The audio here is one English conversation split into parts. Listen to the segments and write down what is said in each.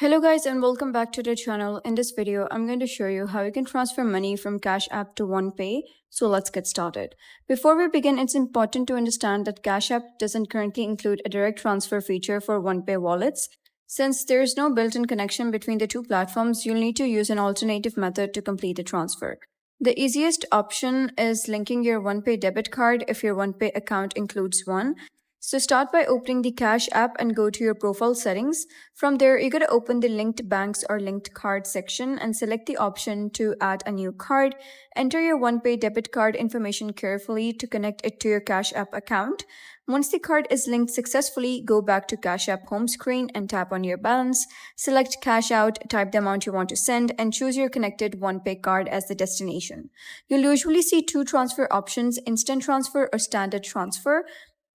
Hello guys and welcome back to the channel. In this video, I'm going to show you how you can transfer money from Cash App to Onepay. So let's get started. Before we begin, it's important to understand that Cash App doesn't currently include a direct transfer feature for Onepay wallets. Since there's no built-in connection between the two platforms, you'll need to use an alternative method to complete the transfer. The easiest option is linking your Onepay debit card if your Onepay account includes one. So start by opening the Cash app and go to your profile settings. From there, you're going to open the linked banks or linked card section and select the option to add a new card. Enter your Onepay debit card information carefully to connect it to your Cash app account. Once the card is linked successfully, go back to Cash App home screen and tap on your balance. Select Cash Out, type the amount you want to send, and choose your connected Onepay card as the destination. You'll usually see two transfer options, instant transfer or standard transfer.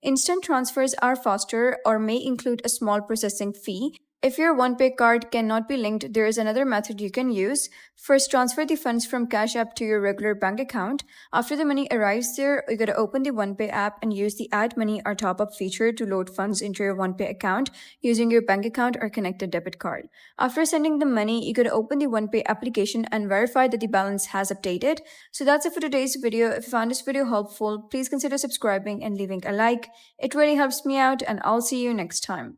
Instant transfers are faster or may include a small processing fee. If your Onepay card cannot be linked, there is another method you can use. First, transfer the funds from Cash App to your regular bank account. After the money arrives there, you gotta open the Onepay app and use the Add Money or Top Up feature to load funds into your Onepay account using your bank account or connected debit card. After sending the money, you gotta open the Onepay application and verify that the balance has updated. So that's it for today's video. If you found this video helpful, please consider subscribing and leaving a like. It really helps me out, and I'll see you next time.